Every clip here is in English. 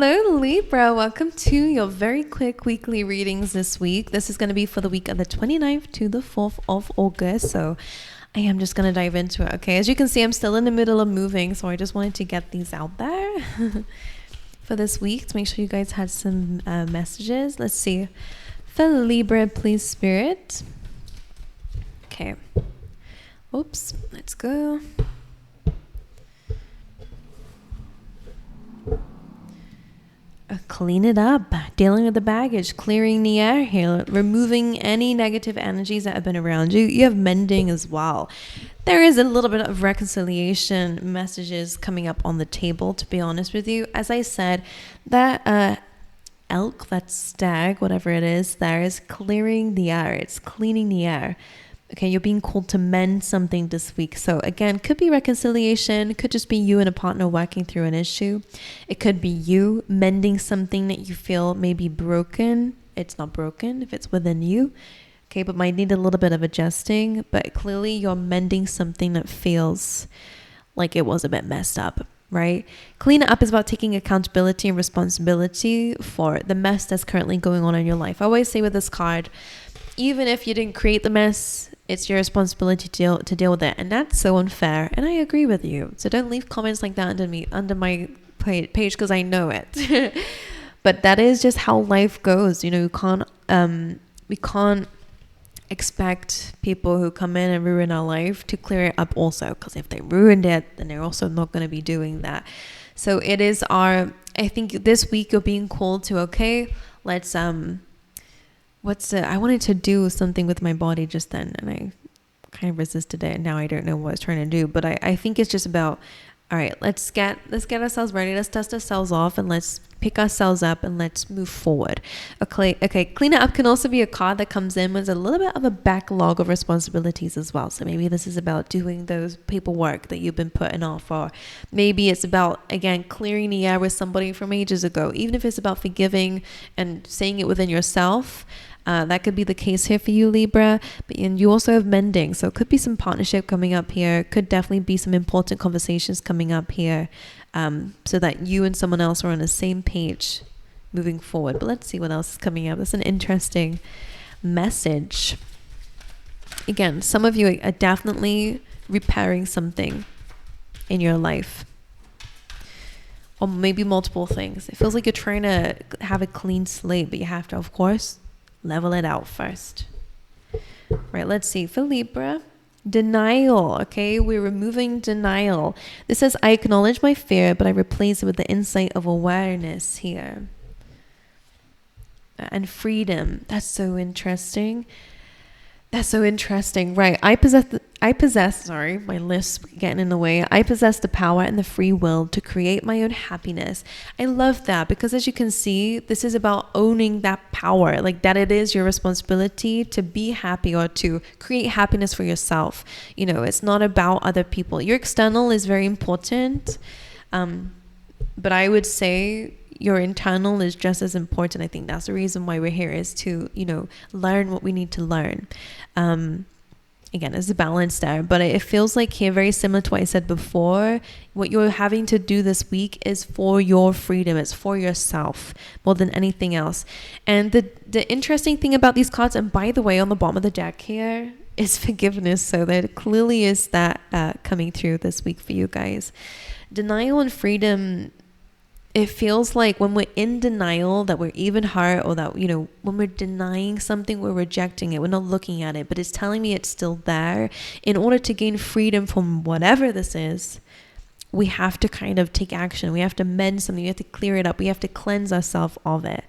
Hello Libra, welcome to your very quick weekly readings this week. This is going to be for the week of the 29th to the 4th of August. So I am just going to dive into it. Okay, as you can see, I'm still in the middle of moving, so I just wanted to get these out there for this week to make sure you guys had some messages. Let's see. For Libra, please, Spirit. Okay. Oops, let's go. Clean it up, dealing with the baggage, clearing the air here, removing any negative energies that have been around you. You have mending as well. There is a little bit of reconciliation messages coming up on the table, to be honest with you. As I said, that elk, that stag, whatever it is, there is clearing the air. It's cleaning the air. Okay, you're being called to mend something this week. So again, could be reconciliation, could just be you and a partner working through an issue. It could be you mending something that you feel may be broken. It's not broken if it's within you. Okay, but might need a little bit of adjusting. But clearly you're mending something that feels like it was a bit messed up, right? Clean up is about taking accountability and responsibility for the mess that's currently going on in your life. I always say with this card, even if you didn't create the mess, it's your responsibility to deal with it. And that's so unfair. And I agree with you. So don't leave comments like that under my page because I know it. But that is just how life goes. You know, we can't expect people who come in and ruin our life to clear it up also. Because if they ruined it, then they're also not going to be doing that. So it is I think this week you're being called to, okay, let's I wanted to do something with my body just then, and I kind of resisted it, and now I don't know what I was trying to do. But I think it's just about, all right, let's get ourselves ready, let's dust ourselves off, and let's pick ourselves up, and let's move forward. Okay, clean it up can also be a card that comes in with a little bit of a backlog of responsibilities as well. So maybe this is about doing those paperwork that you've been putting off, or maybe it's about, again, clearing the air with somebody from ages ago. Even if it's about forgiving and saying it within yourself, that could be the case here for you, Libra. And you also have mending, so it could be some partnership coming up here. Could definitely be some important conversations coming up here, so that you and someone else are on the same page moving forward. But let's see what else is coming up. That's an interesting message. Again, some of you are definitely repairing something in your life, or maybe multiple things. It feels like you're trying to have a clean slate, but you have to, of course, level it out first. Right, let's see. For Libra, denial. Okay, we're removing denial. This says, I acknowledge my fear, but I replace it with the insight of awareness here. And freedom. That's so interesting. Right. I possess, sorry, my lisp getting in the way. I possess the power and the free will to create my own happiness. I love that because, as you can see, this is about owning that power, like that it is your responsibility to be happy or to create happiness for yourself. You know, it's not about other people. Your external is very important. But I would say your internal is just as important. I think that's the reason why we're here, is to, you know, learn what we need to learn. Again, there's a balance there, but it feels like here, very similar to what I said before, what you're having to do this week is for your freedom. It's for yourself more than anything else. And the interesting thing about these cards, and by the way, on the bottom of the deck here is forgiveness. So there clearly is that coming through this week for you guys. Denial and freedom. It feels like when we're in denial that we're even hurt, or that, you know, when we're denying something, we're rejecting it. We're not looking at it, but it's telling me it's still there. In order to gain freedom from whatever this is, we have to kind of take action. We have to mend something. We have to clear it up. We have to cleanse ourselves of it.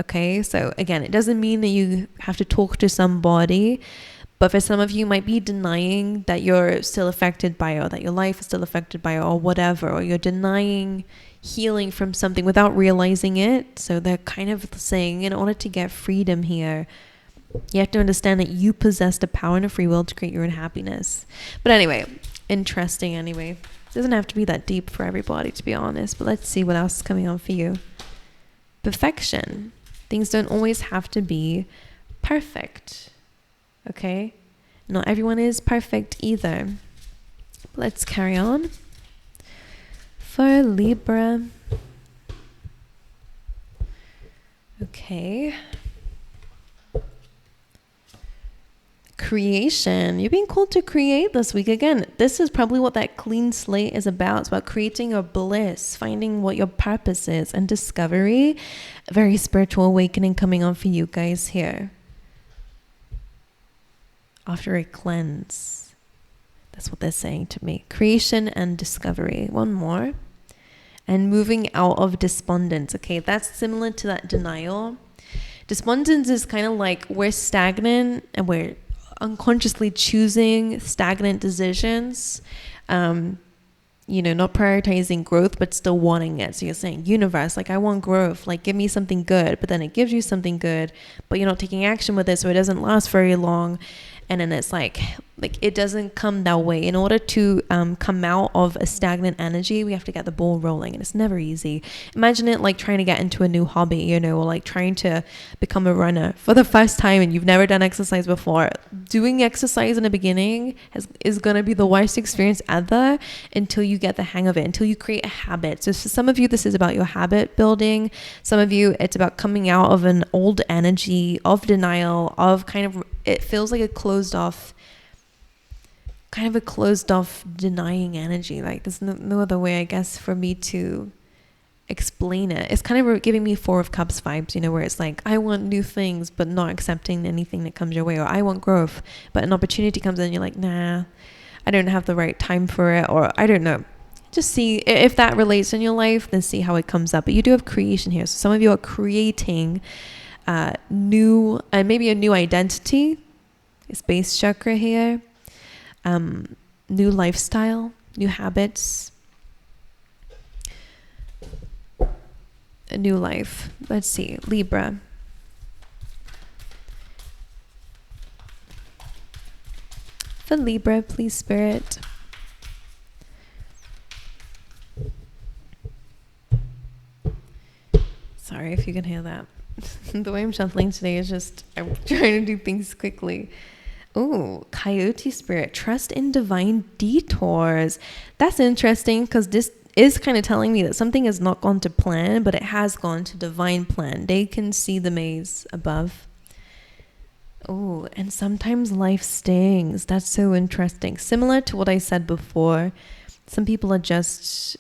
Okay. So again, it doesn't mean that you have to talk to somebody, but for some of you, might be denying that you're still affected by it, or that your life is still affected by it, or whatever, or you're denying healing from something without realizing it. So they're kind of saying, in order to get freedom here, you have to understand that you possess the power and the free will to create your own happiness. But anyway, interesting anyway. It doesn't have to be that deep for everybody, to be honest. But let's see what else is coming on for you. Perfection. Things don't always have to be perfect. Okay? Not everyone is perfect either. Let's carry on. For Libra, Okay. Creation. You're being called to create this week. Again, this is probably what that clean slate is about. It's about creating your bliss, finding what your purpose is, and discovery. A very spiritual awakening coming on for you guys here. After a cleanse. That's what they're saying to me. Creation and discovery. One more. And moving out of despondence. Okay, that's similar to that denial. Despondence is kind of like we're stagnant and we're unconsciously choosing stagnant decisions, not prioritizing growth, but still wanting it. So you're saying, universe, like I want growth, like give me something good, but then it gives you something good, but you're not taking action with it. So it doesn't last very long. And then it's like it doesn't come that way. In order to come out of a stagnant energy, we have to get the ball rolling, and it's never easy. Imagine it like trying to get into a new hobby, or like trying to become a runner for the first time and you've never done exercise before. Doing exercise in the beginning is going to be the worst experience ever until you get the hang of it, until you create a habit. So for some of you, this is about your habit building. Some of you, it's about coming out of an old energy of denial, of kind of, it feels like a closed off denying energy. Like there's no other way, I guess, for me to explain it. It's kind of giving me Four of Cups vibes, where it's like, I want new things, but not accepting anything that comes your way. Or I want growth, but an opportunity comes in and you're like, nah, I don't have the right time for it. Or I don't know. Just see if that relates in your life, then see how it comes up. But you do have creation here. So some of you are creating maybe a new identity. It's base chakra here. New lifestyle, new habits, a new life. Let's see, Libra. For Libra, please, Spirit. Sorry if you can hear that. The way I'm shuffling today is just, I'm trying to do things quickly. Oh, Coyote Spirit, trust in divine detours. That's interesting because this is kind of telling me that something has not gone to plan, but it has gone to divine plan. They can see the maze above. Oh, and sometimes life stings. That's so interesting. Similar to what I said before, some people are just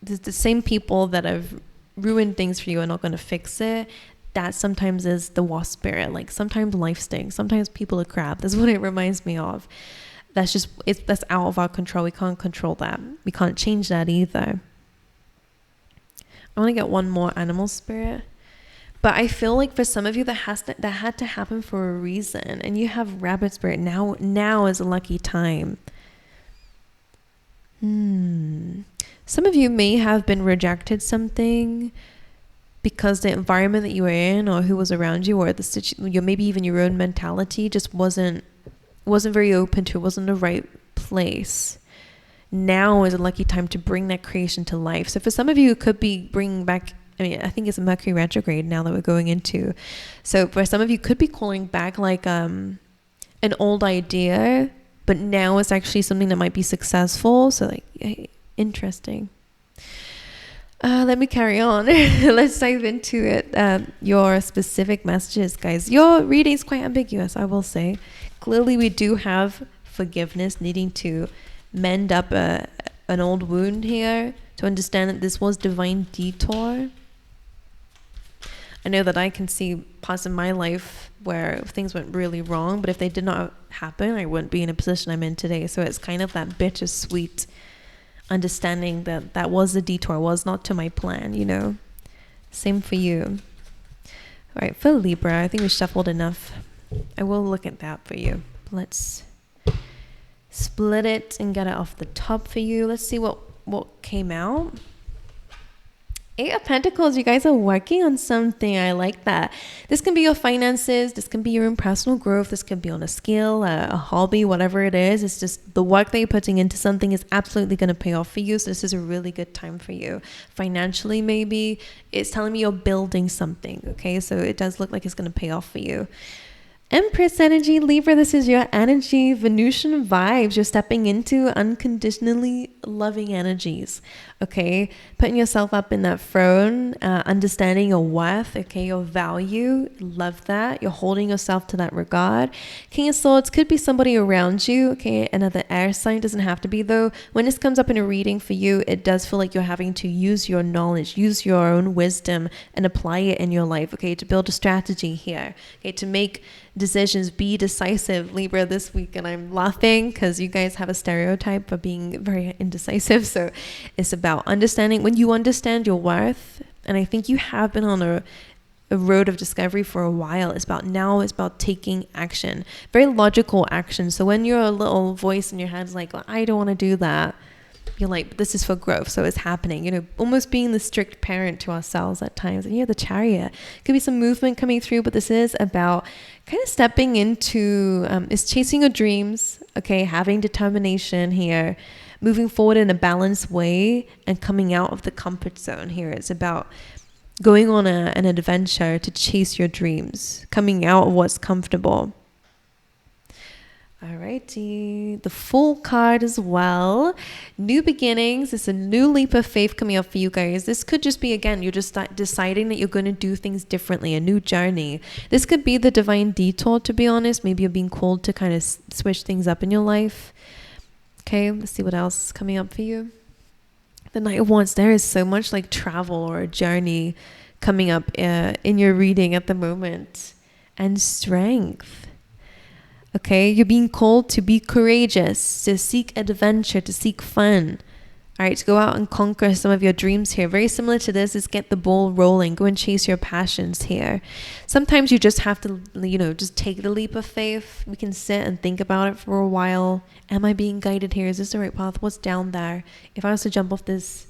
the same people that have ruined things for you are not going to fix it. That sometimes is the wasp spirit. Like sometimes life stings. Sometimes people are crap. That's what it reminds me of. That's out of our control. We can't control that. We can't change that either. I want to get one more animal spirit. But I feel like for some of you that had to happen for a reason. And you have rabbit spirit. Now is a lucky time. Some of you may have been rejected something because the environment that you were in or who was around you or maybe even your own mentality just wasn't very open to, it wasn't the right place. Now is a lucky time to bring that creation to life. So for some of you, it could be bringing back, I think it's a Mercury retrograde now that we're going into. So for some of you, could be calling back like an old idea, but now it's actually something that might be successful. So like, interesting. Let me carry on. Let's dive into it. Your specific messages, guys. Your reading is quite ambiguous, I will say. Clearly, we do have forgiveness, needing to mend up an old wound here to understand that this was divine detour. I know that I can see parts of my life where things went really wrong, but if they did not happen, I wouldn't be in a position I'm in today. So it's kind of that bittersweet understanding that was a detour, was not to my plan, Same for you. All right, for Libra, I think we shuffled enough. I will look at that for you. Let's split it and get it off the top for you. Let's see what came out. 8 of Pentacles, you guys are working on something. I like that. This can be your finances. This can be your own personal growth. This can be on a skill, a hobby, whatever it is. It's just the work that you're putting into something is absolutely going to pay off for you. So this is a really good time for you. Financially, maybe. It's telling me you're building something, okay? So it does look like it's going to pay off for you. Empress energy, Libra, this is your energy, Venusian vibes. You're stepping into unconditionally loving energies, okay? Putting yourself up in that throne, understanding your worth, okay? Your value, love that. You're holding yourself to that regard. King of Swords could be somebody around you, okay? Another air sign, doesn't have to be though. When this comes up in a reading for you, it does feel like you're having to use your knowledge, use your own wisdom and apply it in your life, okay? To build a strategy here, okay? To make decisions, be decisive, Libra, this week. And I'm laughing because you guys have a stereotype of being very indecisive. So it's about understanding, when you understand your worth, and I think you have been on a road of discovery for a while. It's about taking action, very logical action. So when you're a little voice in your head is like, well, I don't want to do that, you're like, this is for growth, so it's happening, you know, almost being the strict parent to ourselves at times. And the Chariot could be some movement coming through, but this is about kind of stepping into is chasing your dreams, okay, having determination here, moving forward in a balanced way and coming out of the comfort zone here. It's about going on an adventure to chase your dreams, coming out of what's comfortable. Alrighty, the Fool card as well. New beginnings. It's a new leap of faith coming up for you guys. This could just be, again, you're just deciding that you're going to do things differently, a new journey. This could be the divine detour, to be honest. Maybe you're being called to kind of switch things up in your life. Okay, let's see what else is coming up for you. The Knight of Wands. There is so much like travel or a journey coming up in your reading at the moment. And strength. Okay, you're being called to be courageous, to seek adventure, to seek fun. All right, to go out and conquer some of your dreams here. Very similar to this is get the ball rolling. Go and chase your passions here. Sometimes you just have to, just take the leap of faith. We can sit and think about it for a while. Am I being guided here? Is this the right path? What's down there? If I was to jump off this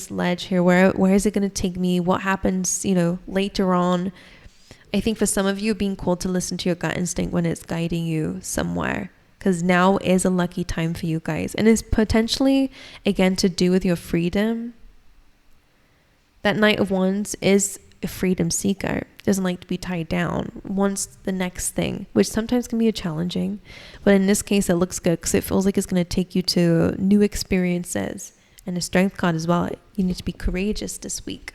ledge here, where is it going to take me? What happens, later on? I think for some of you, being called to listen to your gut instinct when it's guiding you somewhere, because now is a lucky time for you guys. And it's potentially, again, to do with your freedom. That Knight of Wands is a freedom seeker, doesn't like to be tied down, wants the next thing, which sometimes can be challenging. But in this case, it looks good because it feels like it's going to take you to new experiences. And the Strength card as well. You need to be courageous this week.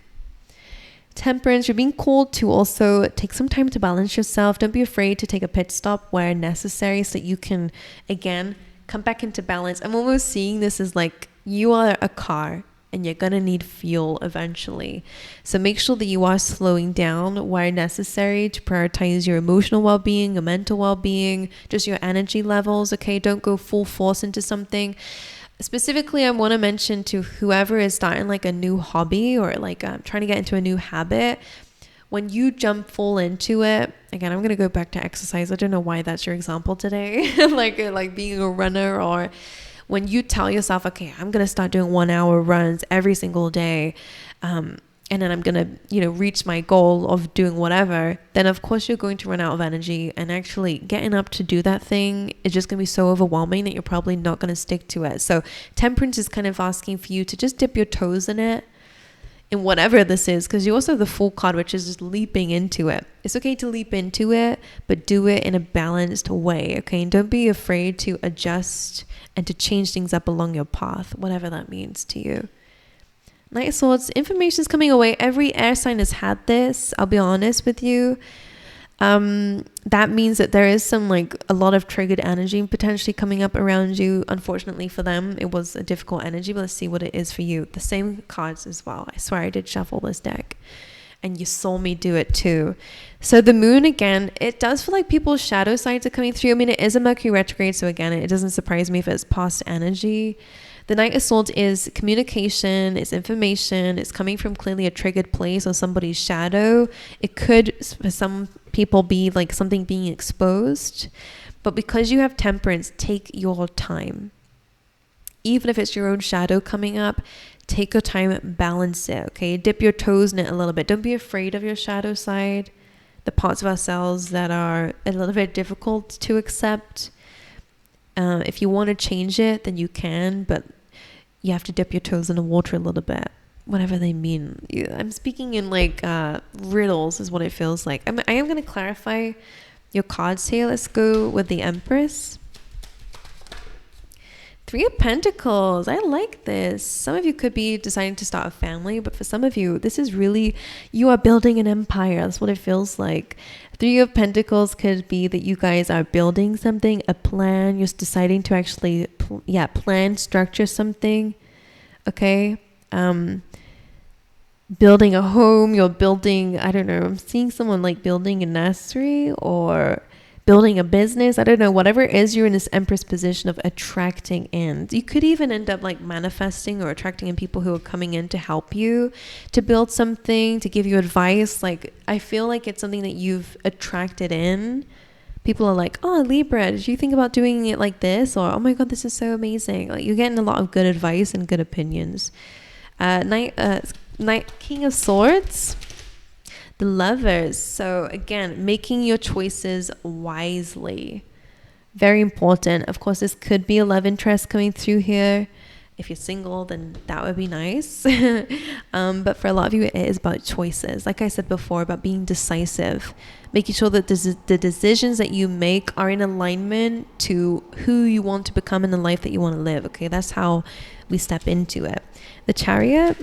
Temperance, you're being called to also take some time to balance yourself. Don't be afraid to take a pit stop where necessary so that you can, again, come back into balance. I'm almost seeing this as like you are a car and you're going to need fuel eventually. So make sure that you are slowing down where necessary to prioritize your emotional well-being, your mental well-being, just your energy levels, okay? Don't go full force into something. Specifically, I want to mention to whoever is starting like a new hobby or like trying to get into a new habit, when you jump full into it, again, I'm going to go back to exercise. I don't know why that's your example today, like being a runner, or when you tell yourself, okay, I'm going to start doing 1 hour runs every single day. And then I'm going to, reach my goal of doing whatever, then of course you're going to run out of energy, and actually getting up to do that thing is just going to be so overwhelming that you're probably not going to stick to it. So Temperance is kind of asking for you to just dip your toes in it, in whatever this is, because you also have the Fool card, which is just leaping into it. It's okay to leap into it, but do it in a balanced way, okay? And don't be afraid to adjust and to change things up along your path, whatever that means to you. Knight of Swords, information is coming away. Every air sign has had this, I'll be honest with you. That means that there is some a lot of triggered energy potentially coming up around you. Unfortunately for them, it was a difficult energy, but let's see what it is for you. The same cards as well. I swear I did shuffle this deck and you saw me do it too. So the Moon, again, it does feel like people's shadow sides are coming through. I mean, it is a Mercury retrograde, so again, it doesn't surprise me if it's past energy. The Knight of Swords is communication, it's information, it's coming from clearly a triggered place or somebody's shadow. It could, for some people, be like something being exposed. But because you have Temperance, take your time. Even if it's your own shadow coming up, take your time, balance it, okay? Dip your toes in it a little bit. Don't be afraid of your shadow side, the parts of ourselves that are a little bit difficult to accept. If you want to change it, then you can, but you have to dip your toes in the water a little bit, whatever they mean. I'm speaking in riddles is what it feels like. I am going to clarify your cards here. Let's go with the Empress. Three of Pentacles. I like this. Some of you could be deciding to start a family, but for some of you, this is really, you are building an empire. That's what it feels like. Three of Pentacles could be that you guys are building something, a plan. You're deciding to actually, plan, structure something. Okay. Building a home. You're building, I don't know, I'm seeing someone like building a nursery or building a business. I don't know, whatever it is, you're in this Empress position of attracting in. You could even end up like manifesting or attracting in people who are coming in to help you to build something, to give you advice. Like, I feel like it's something that you've attracted in. People are like, oh, Libra, did you think about doing it like this? Or, oh my God, this is so amazing. Like, you're getting a lot of good advice and good opinions. King of Swords. The Lovers. So again, making your choices wisely. Very important. Of course, this could be a love interest coming through here. If you're single, then that would be nice. But for a lot of you, it is about choices. Like I said before, about being decisive. Making sure that the decisions that you make are in alignment to who you want to become in the life that you want to live. Okay, that's how we step into it. The Chariot.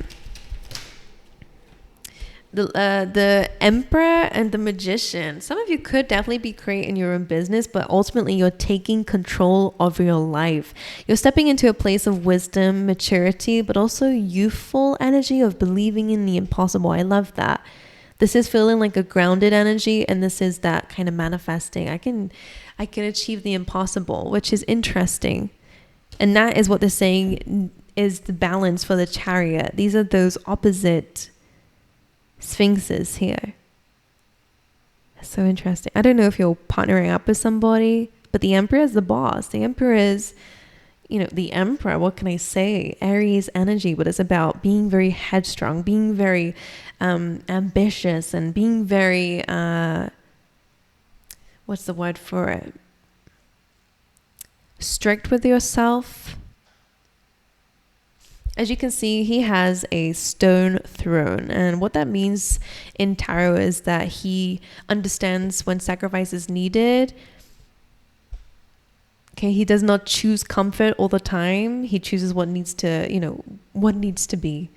The Emperor and the Magician. Some of you could definitely be creating your own business, but ultimately you're taking control of your life. You're stepping into a place of wisdom, maturity, but also youthful energy of believing in the impossible. I love that. This is feeling like a grounded energy, and this is that kind of manifesting. I can achieve the impossible, which is interesting. And that is what they're saying is the balance for the Chariot. These are those opposite Sphinxes here. So interesting. I don't know if you're partnering up with somebody, but the Emperor is the boss. The Emperor is, the Emperor, what can I say? Aries energy, but it's about being very headstrong, being very ambitious, and being very, what's the word for it? Strict with yourself. As you can see, he has a stone throne. And what that means in tarot is that he understands when sacrifice is needed. Okay, he does not choose comfort all the time. He chooses what needs to be.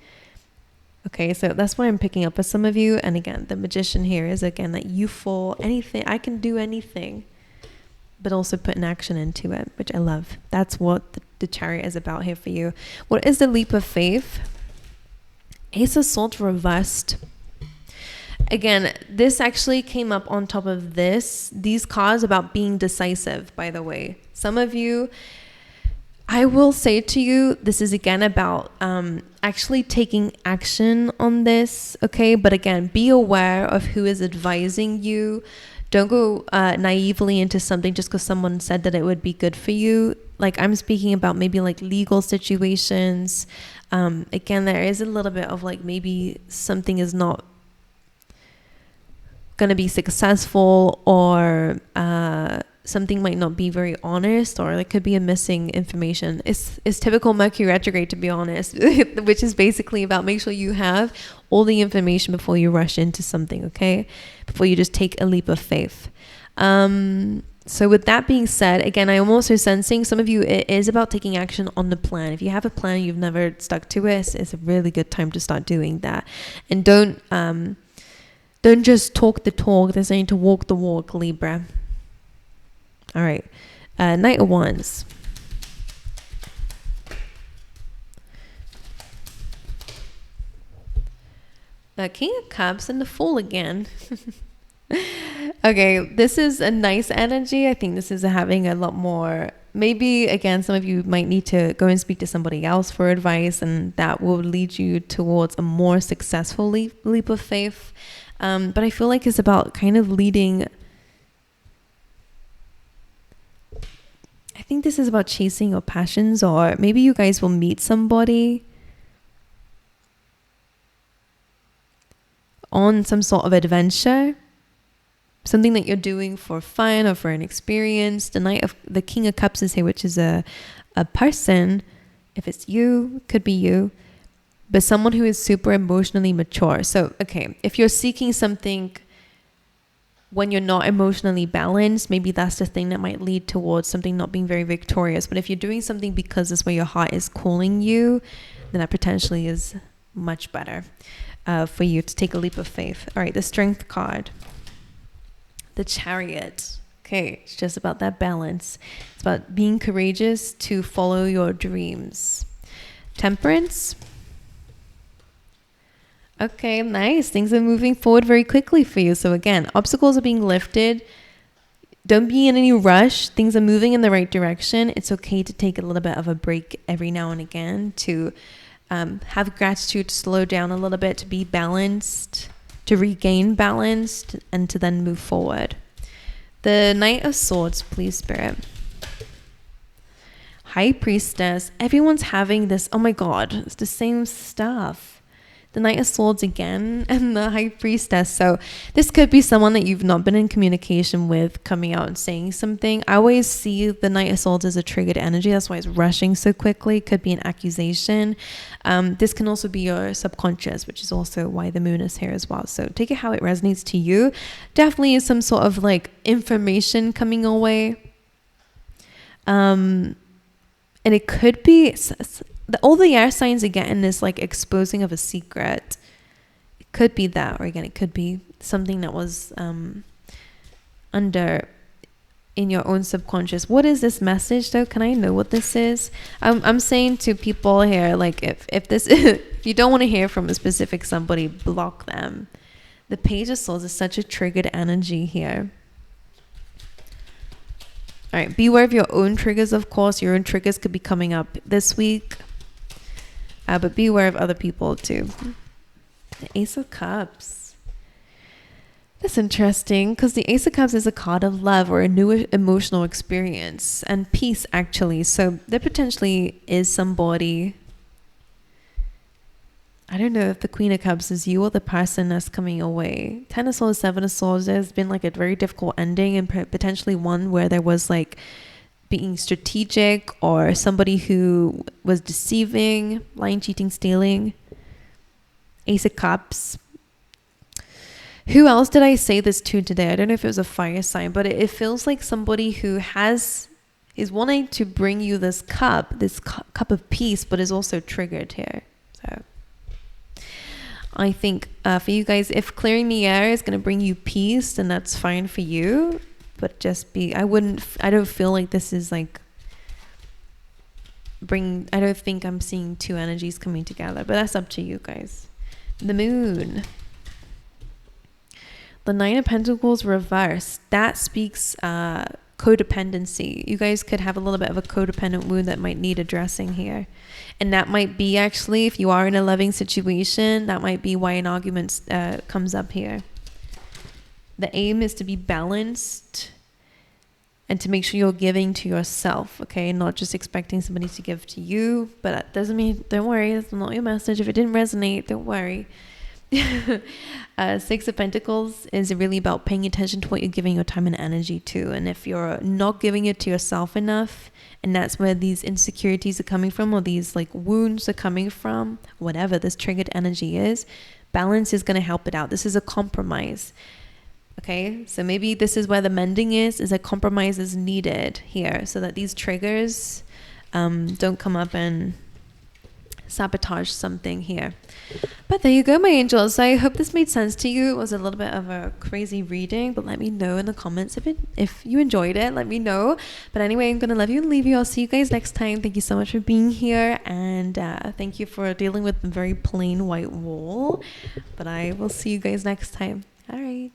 Okay, so that's what I'm picking up for some of you. And again, the Magician here is, again, that youthful, anything, I can do anything, but also put an action into it, which I love. That's what the Chariot is about here for you. What is the leap of faith? Ace of Swords reversed. Again, this actually came up on top of these cards about being decisive, by the way. Some of you, I will say to you, this is again about actually taking action on this, okay? But again, be aware of who is advising you. Don't go naively into something just because someone said that it would be good for you. Like, I'm speaking about maybe like legal situations. Again, there is a little bit of like maybe something is not going to be successful, or something might not be very honest, or there could be a missing information. It's typical Mercury retrograde, to be honest, which is basically about make sure you have all the information before you rush into something, okay? Before you just take a leap of faith. So with that being said, again, I am also sensing some of you, it is about taking action on the plan. If you have a plan, you've never stuck to it, it's a really good time to start doing that. And don't just talk the talk, they're saying to walk the walk, Libra. All right, Knight of Wands. The King of Cups and the Fool again. Okay, this is a nice energy. I think this is having a lot more, maybe again, some of you might need to go and speak to somebody else for advice, and that will lead you towards a more successful leap of faith. But I feel like it's about kind of leading. I think this is about chasing your passions, or maybe you guys will meet somebody on some sort of adventure, something that you're doing for fun or for an experience. The King of Cups is here, which is a person. If it's you, could be you, but someone who is super emotionally mature. So, okay, if you're seeking something when you're not emotionally balanced, maybe that's the thing that might lead towards something not being very victorious. But if you're doing something because it's where your heart is calling you, then that potentially is much better for you to take a leap of faith. All right, the Strength card. The Chariot. Okay, it's just about that balance. It's about being courageous to follow your dreams. Temperance. Okay, nice. Things are moving forward very quickly for you. So again, obstacles are being lifted. Don't be in any rush. Things are moving in the right direction. It's okay to take a little bit of a break every now and again, to have gratitude, to slow down a little bit, to be balanced, to regain balance, and to then move forward. The Knight of Swords, please, Spirit. High Priestess. Everyone's having this. Oh my God, it's the same stuff. The Knight of Swords again, and the High Priestess. So this could be someone that you've not been in communication with coming out and saying something. I always see the Knight of Swords as a triggered energy. That's why it's rushing so quickly. Could be an accusation. This can also be your subconscious, which is also why the moon is here as well. So take it how it resonates to you. Definitely is some sort of like information coming away. And it could be... all the air signs are getting this like exposing of a secret. It could be that, or again, it could be something that was under in your own subconscious. What is this message though? Can I know what this is? I'm saying to people here, like if this if you don't want to hear from a specific somebody, block them. The Page of Swords is such a triggered energy here. All right, beware of your own triggers, of course. Your own triggers could be coming up this week. But beware of other people too. The Ace of Cups. That's interesting, because the Ace of Cups is a card of love or a new emotional experience and peace, actually. So there potentially is somebody. I don't know if the Queen of Cups is you or the person that's coming away. Ten of Swords, Seven of Swords. There's been like a very difficult ending, and potentially one where there was like being strategic, or somebody who was deceiving, lying, cheating, stealing. Ace of Cups. Who else did I say this to today? I don't know if it was a fire sign, but it feels like somebody who is wanting to bring you this cup of peace, but is also triggered here. So I think for you guys, if clearing the air is going to bring you peace, then that's fine for you. But just I don't feel like this is like I don't think I'm seeing two energies coming together, but that's up to you guys. The Moon. The Nine of Pentacles reversed. That speaks codependency. You guys could have a little bit of a codependent wound that might need addressing here. And that might be actually, if you are in a loving situation, that might be why an argument comes up here. The aim is to be balanced and to make sure you're giving to yourself, okay? Not just expecting somebody to give to you, but that doesn't mean, don't worry, that's not your message. If it didn't resonate, don't worry. Six of Pentacles is really about paying attention to what you're giving your time and energy to. And if you're not giving it to yourself enough, and that's where these insecurities are coming from, or these like wounds are coming from, whatever this triggered energy is, balance is going to help it out. This is a compromise. Okay, so maybe this is where the mending is a compromise is needed here, so that these triggers don't come up and sabotage something here. But there you go, my angels. I hope this made sense to you. It was a little bit of a crazy reading, but let me know in the comments if you enjoyed it. Let me know. But anyway, I'm gonna love you and leave you. I'll see you guys next time. Thank you so much for being here, and thank you for dealing with the very plain white wall. But I will see you guys next time. All right.